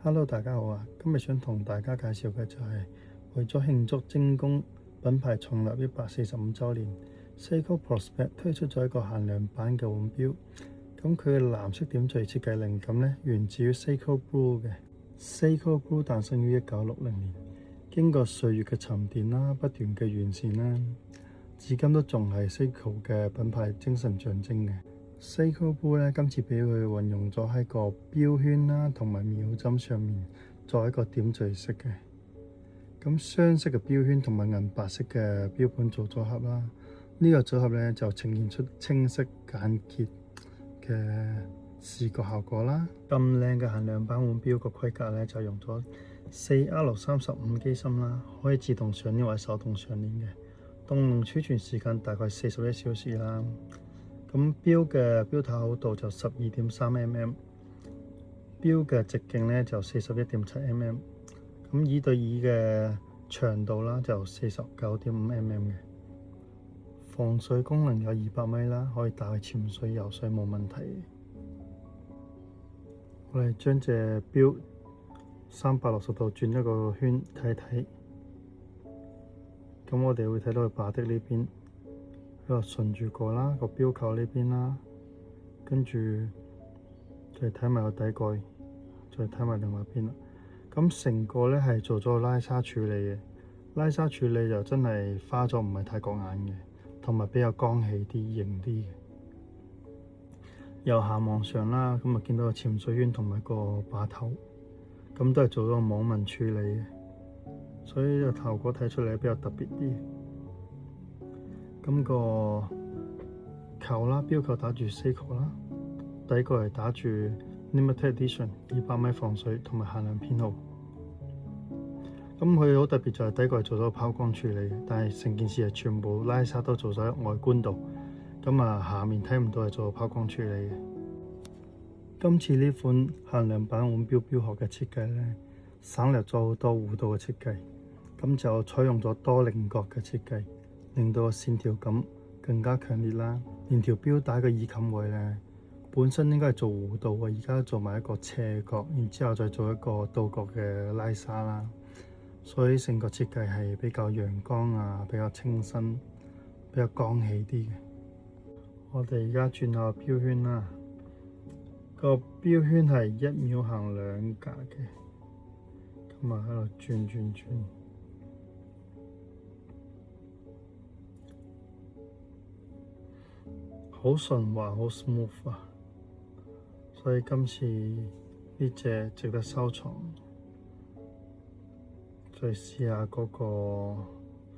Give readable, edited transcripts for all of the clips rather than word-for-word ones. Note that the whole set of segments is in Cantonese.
Hello，大家好啊！今日想同大家介紹嘅就係為咗慶祝精工品牌創立145週年，Seiko Prospect 推出咗一個限量版嘅腕錶。咁佢嘅藍色點綴設計靈感呢，源自於 Seiko Blue 嘅。Seiko Blue 誕生於1960年，經過歲月嘅沉澱啦，不斷嘅完善啦，至今都仲係 Seiko 嘅品牌精神象徵嘅。Seiko Blue 咧，今次俾佢運用咗喺個錶圈啦，同埋秒針上面作一個點綴式嘅。咁雙色嘅錶圈同埋銀白色嘅錶盤做組合啦，呢個組合咧就呈現出清晰簡潔嘅視覺效果啦。咁靚嘅限量版腕錶個規格咧就用咗 4R35 機芯啦，可以自動上鏈或者手動上鏈嘅，動能儲存時間大概41小時啦。咁錶嘅錶頭厚度就12.3mm， 錶嘅直徑咧就41.7mm， 咁耳對耳嘅長度啦就49.5mm 嘅。防水功能有200米啦，可以帶去潛水游水冇問題。我哋將隻錶360度轉一個圈睇睇，咁我哋會睇到佢把的呢邊。喺度順住過啦，個錶扣呢邊啦，跟住再睇埋個底蓋，再睇埋另外一邊啦。咁成個咧係做咗個拉紗處理嘅，拉紗處理就真係花咗唔係太過眼嘅，同埋比較剛氣啲、型啲嘅。由下往上啦，咁啊見到個潛水圈同埋個把頭，咁都係做咗個網紋處理嘅，所以個效果睇出嚟比較特別啲。咁個扣啦，錶扣打住 Seiko 啦，底個係打住 Limited Edition 200米防水同埋限量編號。咁佢好特別就係底個係做咗拋光處理嘅，但係成件事係全部拉紗都做咗喺外觀度。咁啊下面睇唔到係做拋光處理嘅。今次呢款限量版腕錶錶殼嘅設計呢，省略咗好多弧度嘅設計，咁就採用咗多稜角嘅設計，令到個線條感更加強烈啦。連條錶帶嘅耳冚位咧，本身應該係做弧度嘅，而家做埋一個斜角，然之後再做一個倒角嘅拉紗啦。所以成個設計係比較陽光啊，比較清新，比較剛氣啲嘅。我哋而家轉下錶圈啦，個錶圈係1秒行2格嘅，咁啊喺度轉。好順滑，好 smooth 啊！所以今次呢隻值得收藏。再試下嗰個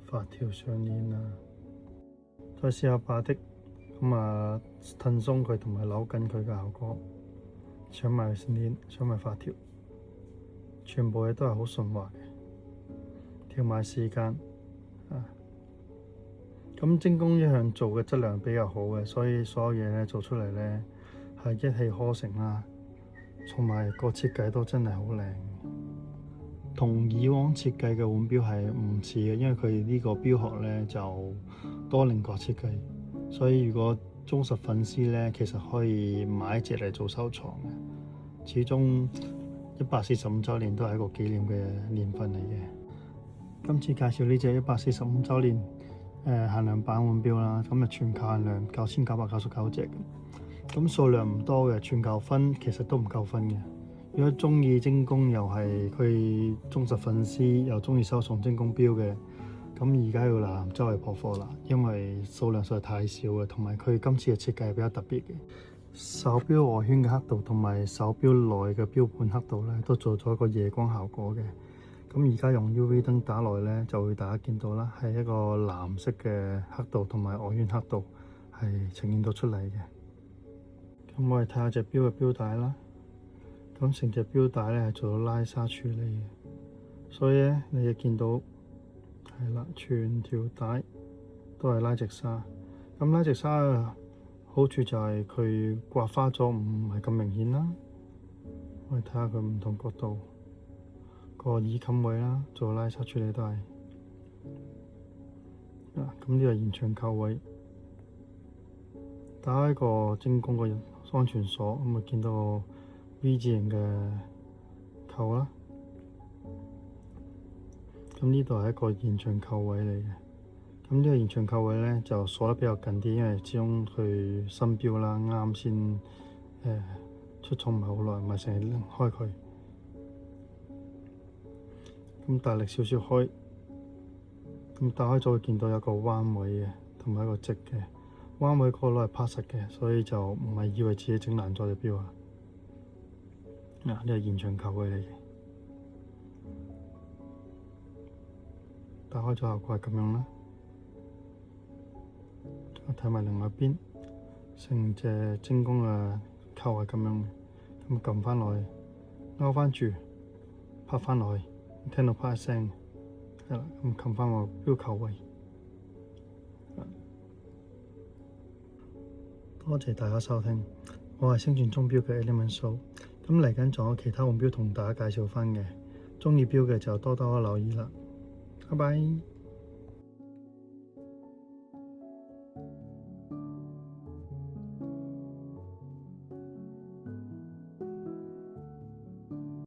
發條上鏈啦，再試下把的，咁啊褪鬆佢同埋扭緊佢嘅效果，上埋鏈，上埋發條，全部嘢都係好順滑嘅。調埋時間啊！咁精工一向做嘅質量比較好嘅，所以所有嘢咧做出嚟咧係一氣呵成啦，同埋個設計都真係好靚，同以往設計嘅腕錶係唔似嘅，因為佢呢個錶殼咧就多稜角設計，所以如果忠實粉絲咧，其實可以買一隻嚟做收藏嘅。始終145週年都係一個紀念嘅年份嚟嘅。今次介紹呢隻145週年限量版腕錶啦，咁啊全球限量9999隻，咁數量唔多嘅，全球分其實都唔夠分嘅。如果中意精工又係佢忠實粉絲，又中意收藏精工錶嘅，咁而家要嗱周圍破貨啦，因為數量實在太少嘅，同埋佢今次嘅設計係比較特別嘅。手錶外圈嘅刻度同埋手錶內嘅錶盤刻度咧，都做咗一個夜光效果嘅。咁而家用 UV 燈打落咧，就會大家見到啦，係一個藍色嘅刻度同埋外圈刻度係呈現到出嚟嘅。咁我哋睇下隻錶嘅錶帶啦。咁成隻錶帶咧係做到拉紗處理嘅，所以咧你就見到係啦，全條帶都係拉直紗。咁拉直紗嘅好處就係佢刮花咗唔係咁明顯啦。我哋睇下佢唔同角度。個耳冚位啦，做拉紗處理都係咁呢個延長扣位，打開個精工個安全鎖，咁啊見到個 V 字形嘅扣啦。咁呢度係一個延長扣位嚟嘅。咁呢個延長扣位咧就鎖得比較緊啲，因為始終佢新標啦，啱先出廠唔係好耐，唔係成日開佢。咁大力少少開，咁打開咗會見到有個彎位嘅，同埋一個直嘅彎位，嗰個攞嚟拍實嘅，所以就唔係以為自己整爛咗隻標啊。呢係延長扣位嚟嘅。打開咗效果係咁樣啦。我睇埋另外一邊，成隻精工嘅扣係咁樣嘅。咁撳翻落去，勾翻住，拍翻落去，聽到啪一聲，係啦。咁撳翻個標扣位。多謝大家收聽，我係星傳鐘錶嘅 Element Show。咁嚟緊仲有其他換錶同大家介紹翻嘅，鍾意錶嘅就多多留意啦。拜拜。